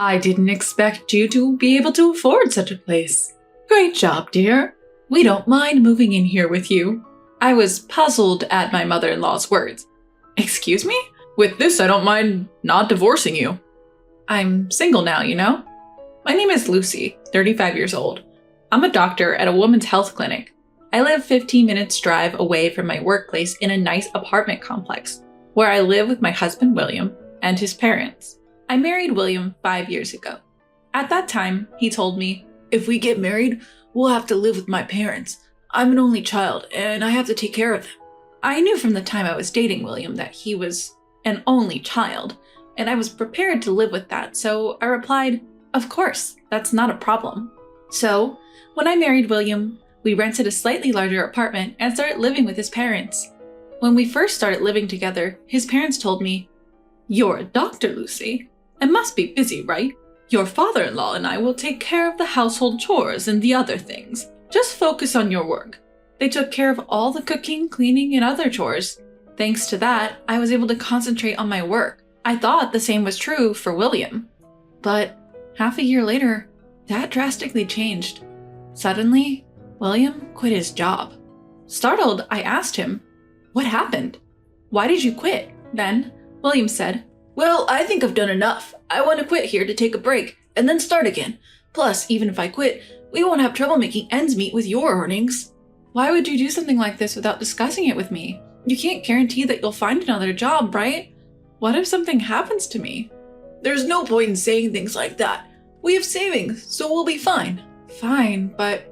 I didn't expect you to be able to afford such a place. Great job, dear. We don't mind moving in here with you. I was puzzled at my mother-in-law's words. Excuse me? With this, I don't mind not divorcing you. I'm single now, you know? My name is Lucy, 35 years old. I'm a doctor at a women's health clinic. I live 15 minutes drive away from my workplace in a nice apartment complex, where I live with my husband William and his parents. I married William 5 years ago. At that time, he told me, "If we get married, we'll have to live with my parents. I'm an only child, and I have to take care of them." I knew from the time I was dating William that he was an only child, and I was prepared to live with that, so I replied, "Of course, that's not a problem." So, when I married William, we rented a slightly larger apartment and started living with his parents. When we first started living together, his parents told me, "You're a doctor, Lucy. It must be busy, right? Your father-in-law and I will take care of the household chores and the other things. Just focus on your work." They took care of all the cooking, cleaning, and other chores. Thanks to that, I was able to concentrate on my work. I thought the same was true for William. But half a year later, that drastically changed. Suddenly, William quit his job. Startled, I asked him, "What happened? Why did you quit?" Then, William said, "Well, I think I've done enough. I want to quit here to take a break, and then start again. Plus, even if I quit, we won't have trouble making ends meet with your earnings." Why would you do something like this without discussing it with me? You can't guarantee that you'll find another job, right? What if something happens to me? "There's no point in saying things like that. We have savings, so we'll be fine." Fine, but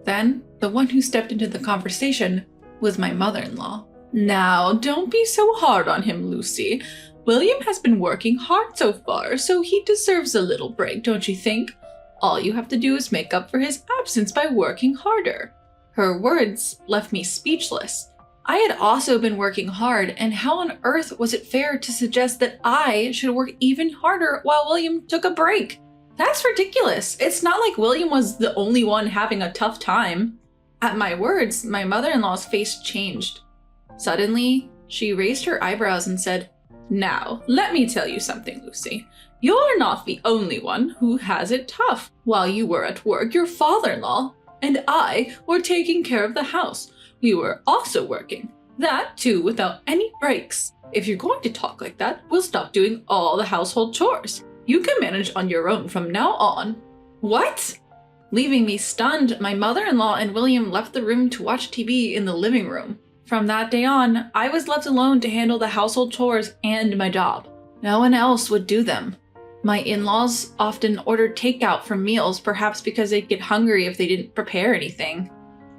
then the one who stepped into the conversation was my mother-in-law. "Now, don't be so hard on him, Lucy. William has been working hard so far, so he deserves a little break, don't you think? All you have to do is make up for his absence by working harder." Her words left me speechless. I had also been working hard, and how on earth was it fair to suggest that I should work even harder while William took a break? That's ridiculous. It's not like William was the only one having a tough time. At my words, my mother-in-law's face changed. Suddenly, she raised her eyebrows and said, "Now, let me tell you something, Lucy. You're not the only one who has it tough. While you were at work, your father-in-law and I were taking care of the house. We were also working. That too without any breaks. If you're going to talk like that, we'll stop doing all the household chores. You can manage on your own from now on." What? Leaving me stunned, my mother-in-law and William left the room to watch TV in the living room. From that day on, I was left alone to handle the household chores and my job. No one else would do them. My in-laws often ordered takeout for meals, perhaps because they'd get hungry if they didn't prepare anything.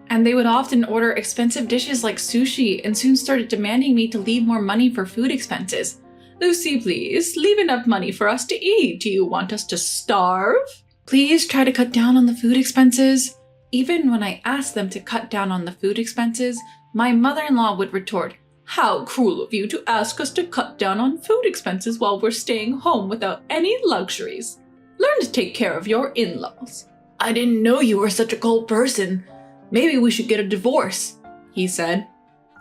And they would often order expensive dishes like sushi and soon started demanding me to leave more money for food expenses. "Lucy, please, leave enough money for us to eat. Do you want us to starve? Please try to cut down on the food expenses." Even when I asked them to cut down on the food expenses, my mother-in-law would retort, "How cruel of you to ask us to cut down on food expenses while we're staying home without any luxuries. Learn to take care of your in-laws." "I didn't know you were such a cold person. Maybe we should get a divorce," he said.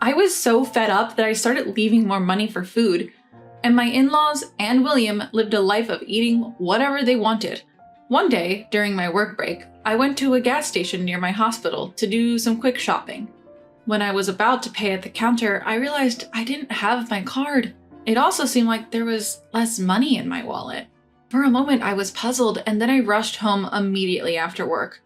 I was so fed up that I started leaving more money for food, and my in-laws and William lived a life of eating whatever they wanted. One day, during my work break, I went to a gas station near my hospital to do some quick shopping. When I was about to pay at the counter, I realized I didn't have my card. It also seemed like there was less money in my wallet. For a moment, I was puzzled, and then I rushed home immediately after work.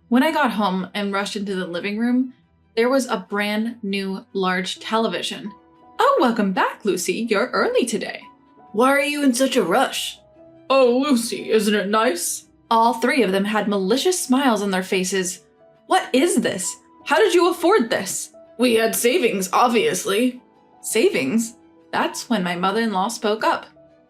When I got home and rushed into the living room, there was a brand new large television. "Oh, welcome back, Lucy. You're early today." "Why are you in such a rush?" "Oh, Lucy, isn't it nice?" All three of them had malicious smiles on their faces. "What is this? How did you afford this?" "We had savings, obviously." "Savings?" That's when my mother-in-law spoke up.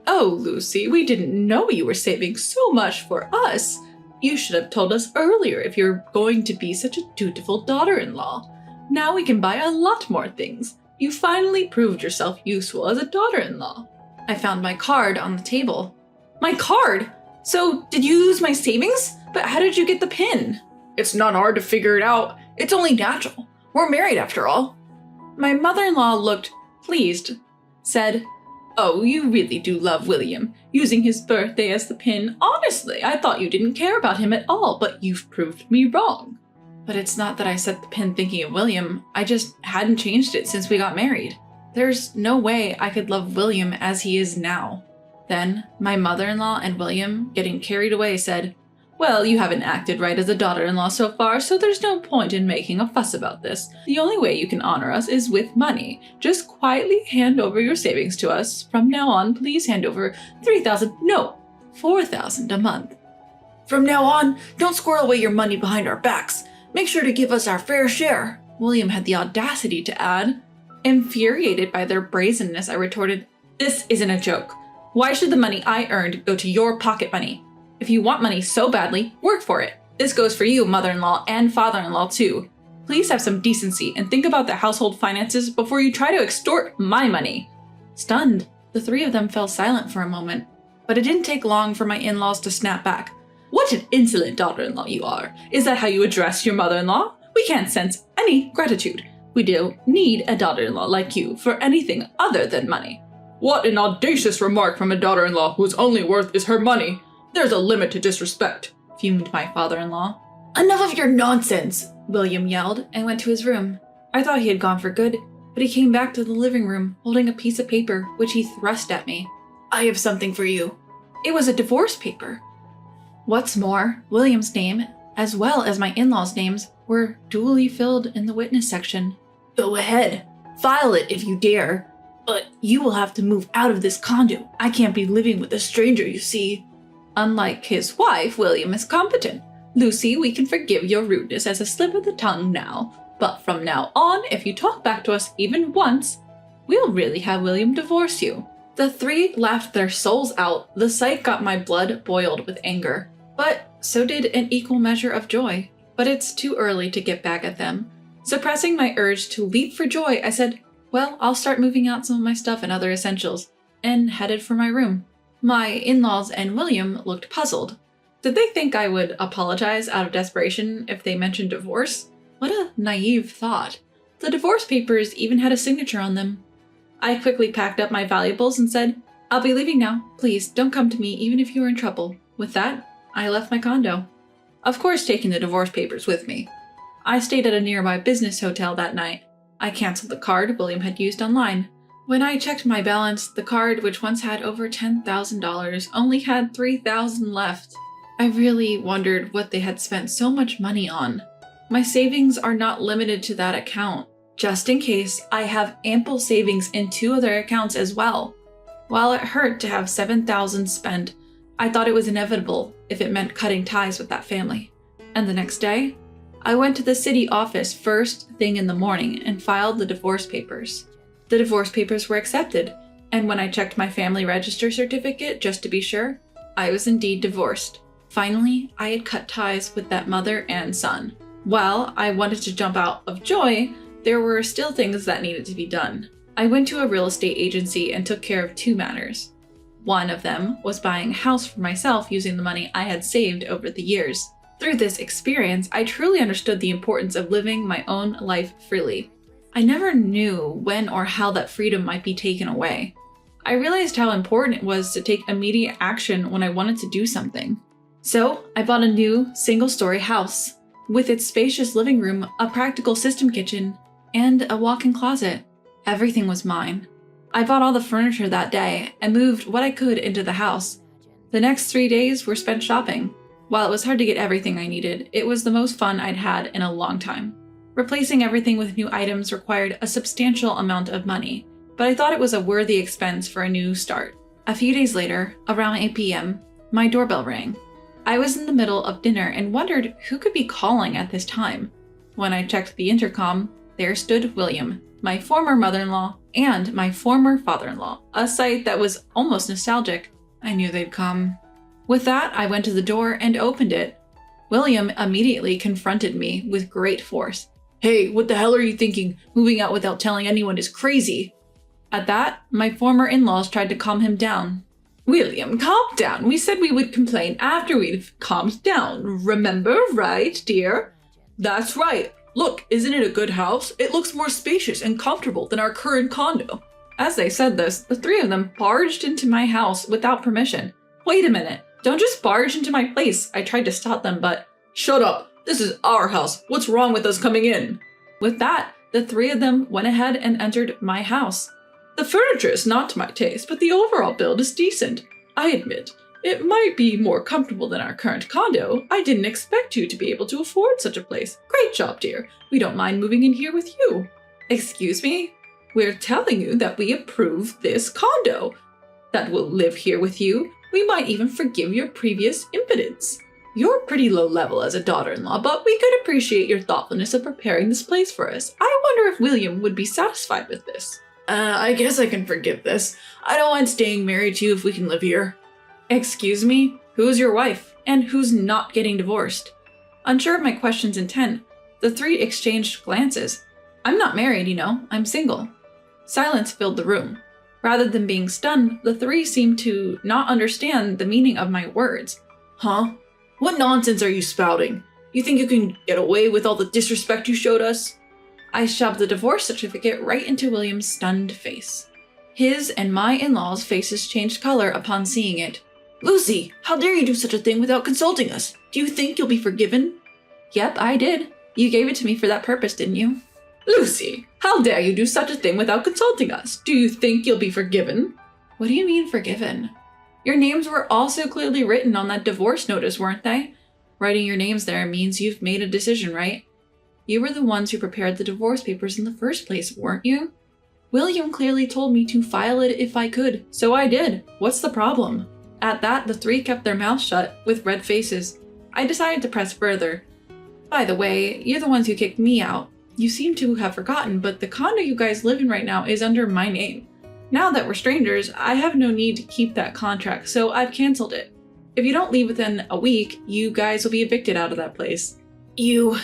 "Oh, Lucy, we didn't know you were saving so much for us. You should have told us earlier if you're going to be such a dutiful daughter-in-law. Now we can buy a lot more things. You finally proved yourself useful as a daughter-in-law." I found my card on the table. "My card? So, did you lose my savings? But how did you get the PIN?" "It's not hard to figure it out. It's only natural. We're married after all." My mother-in-law looked pleased, said, Oh, you really do love William, using his birthday as the pin. Honestly, I thought you didn't care about him at all, but you've proved me wrong. But it's not that I set the pin thinking of William, I just hadn't changed it since we got married. There's no way I could love William as he is now. Then, my mother-in-law and William, getting carried away, said, "Well, you haven't acted right as a daughter-in-law so far, so there's no point in making a fuss about this. The only way you can honor us is with money. Just quietly hand over your savings to us. From now on, please hand over $4,000 a month. From now on, don't squirrel away your money behind our backs. Make sure to give us our fair share," William had the audacity to add. Infuriated by their brazenness, I retorted, "This isn't a joke. Why should the money I earned go to your pocket money? If you want money so badly, work for it. This goes for you, mother-in-law and father-in-law too. Please have some decency and think about the household finances before you try to extort my money." Stunned, the three of them fell silent for a moment, but it didn't take long for my in-laws to snap back. "What an insolent daughter-in-law you are. Is that how you address your mother-in-law? We can't sense any gratitude. We don't need a daughter-in-law like you for anything other than money." "What an audacious remark from a daughter-in-law whose only worth is her money. There's a limit to disrespect," fumed my father-in-law. "Enough of your nonsense," William yelled and went to his room. I thought he had gone for good, but he came back to the living room holding a piece of paper, which he thrust at me. "I have something for you." It was a divorce paper. What's more, William's name, as well as my in-laws' names, were duly filled in the witness section. "Go ahead, file it if you dare, but you will have to move out of this condo. I can't be living with a stranger, you see." Unlike his wife, William is competent. "Lucy, we can forgive your rudeness as a slip of the tongue now, but from now on, if you talk back to us even once, we'll really have William divorce you." The three laughed their souls out. The sight got my blood boiled with anger, but so did an equal measure of joy. But it's too early to get back at them. Suppressing my urge to leap for joy, I said, "Well, I'll start moving out some of my stuff and other essentials," and headed for my room. My in-laws and William looked puzzled. Did they think I would apologize out of desperation if they mentioned divorce? What a naive thought. The divorce papers even had a signature on them. I quickly packed up my valuables and said, "I'll be leaving now. Please don't come to me even if you're in trouble." With that, I left my condo. Of course, taking the divorce papers with me. I stayed at a nearby business hotel that night. I canceled the card William had used online. When I checked my balance, the card, which once had over $10,000, only had $3,000 left. I really wondered what they had spent so much money on. My savings are not limited to that account. Just in case, I have ample savings in 2 other accounts as well. While it hurt to have $7,000 spent, I thought it was inevitable if it meant cutting ties with that family. And the next day, I went to the city office first thing in the morning and filed the divorce papers. The divorce papers were accepted, and when I checked my family register certificate just to be sure, I was indeed divorced. Finally, I had cut ties with that mother and son. While I wanted to jump out of joy, there were still things that needed to be done. I went to a real estate agency and took care of 2 matters. One of them was buying a house for myself using the money I had saved over the years. Through this experience, I truly understood the importance of living my own life freely. I never knew when or how that freedom might be taken away. I realized how important it was to take immediate action when I wanted to do something. So, I bought a new, single-story house, with its spacious living room, a practical system kitchen, and a walk-in closet. Everything was mine. I bought all the furniture that day and moved what I could into the house. The next 3 days were spent shopping. While it was hard to get everything I needed, it was the most fun I'd had in a long time. Replacing everything with new items required a substantial amount of money, but I thought it was a worthy expense for a new start. A few days later, around 8 p.m., my doorbell rang. I was in the middle of dinner and wondered who could be calling at this time. When I checked the intercom, there stood William, my former mother-in-law, and my former father-in-law, a sight that was almost nostalgic. I knew they'd come. With that, I went to the door and opened it. William immediately confronted me with great force. "Hey, what the hell are you thinking? Moving out without telling anyone is crazy." At that, my former in-laws tried to calm him down. "William, calm down. We said we would complain after we've calmed down. Remember, right, dear?" "That's right. Look, isn't it a good house? It looks more spacious and comfortable than our current condo." As they said this, the three of them barged into my house without permission. Wait a minute, don't just barge into my place. I tried to stop them, but shut up, this is our house. What's wrong with us coming in? With that, the three of them went ahead and entered my house. The furniture is not to my taste, but the overall build is decent. I admit, it might be more comfortable than our current condo. I didn't expect you to be able to afford such a place. Great job, dear. We don't mind moving in here with you. Excuse me? We're telling you that we approve this condo, that we'll live here with you. We might even forgive your previous impotence. You're pretty low level as a daughter-in-law, but we could appreciate your thoughtfulness of preparing this place for us. I wonder if William would be satisfied with this. I guess I can forgive this. I don't mind staying married to you if we can live here. Excuse me? Who's your wife? And who's not getting divorced? Unsure of my question's intent, the three exchanged glances. I'm not married, you know. I'm single. Silence filled the room. Rather than being stunned, the three seemed to not understand the meaning of my words. Huh? What nonsense are you spouting? You think you can get away with all the disrespect you showed us? I shoved the divorce certificate right into William's stunned face. His and my in-laws' faces changed color upon seeing it. Lucy, how dare you do such a thing without consulting us? Do you think you'll be forgiven? Yep, I did. You gave it to me for that purpose, didn't you? Lucy, how dare you do such a thing without consulting us? Do you think you'll be forgiven? What do you mean forgiven? Your names were also clearly written on that divorce notice, weren't they? Writing your names there means you've made a decision, right? You were the ones who prepared the divorce papers in the first place, weren't you? William clearly told me to file it if I could, so I did. What's the problem? At that, the three kept their mouths shut, with red faces. I decided to press further. By the way, you're the ones who kicked me out. You seem to have forgotten, but the condo you guys live in right now is under my name. Now that we're strangers, I have no need to keep that contract, so I've canceled it. If you don't leave within a week, you guys will be evicted out of that place. You...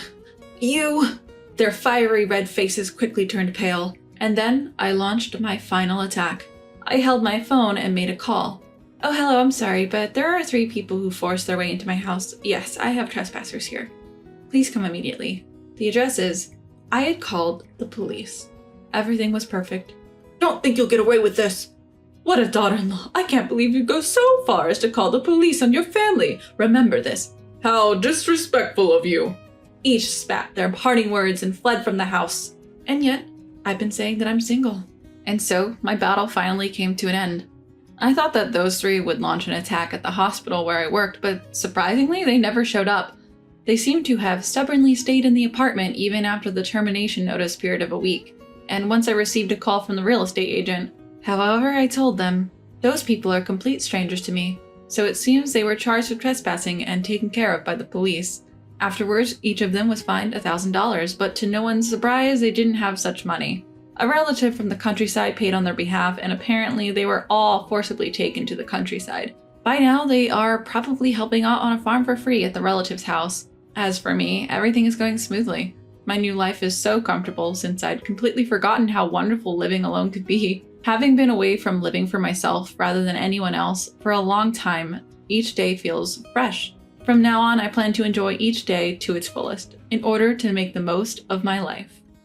Their fiery red faces quickly turned pale, and then I launched my final attack. I held my phone and made a call. Oh, hello, I'm sorry, but there are 3 people who forced their way into my house. Yes, I have trespassers here. Please come immediately. The address is... I had called the police. Everything was perfect. Don't think you'll get away with this. What a daughter-in-law. I can't believe you'd go so far as to call the police on your family. Remember this. How disrespectful of you. Each spat their parting words and fled from the house. And yet, I've been saying that I'm single. And so, my battle finally came to an end. I thought that those 3 would launch an attack at the hospital where I worked, but surprisingly, they never showed up. They seemed to have stubbornly stayed in the apartment even after the termination notice period of a week. And once I received a call from the real estate agent. However, I told them, those people are complete strangers to me, so it seems they were charged with trespassing and taken care of by the police. Afterwards, each of them was fined $1,000, but to no one's surprise, they didn't have such money. A relative from the countryside paid on their behalf, and apparently they were all forcibly taken to the countryside. By now, they are probably helping out on a farm for free at the relative's house. As for me, everything is going smoothly. My new life is so comfortable since I'd completely forgotten how wonderful living alone could be. Having been away from living for myself rather than anyone else for a long time, each day feels fresh. From now on, I plan to enjoy each day to its fullest, in order to make the most of my life.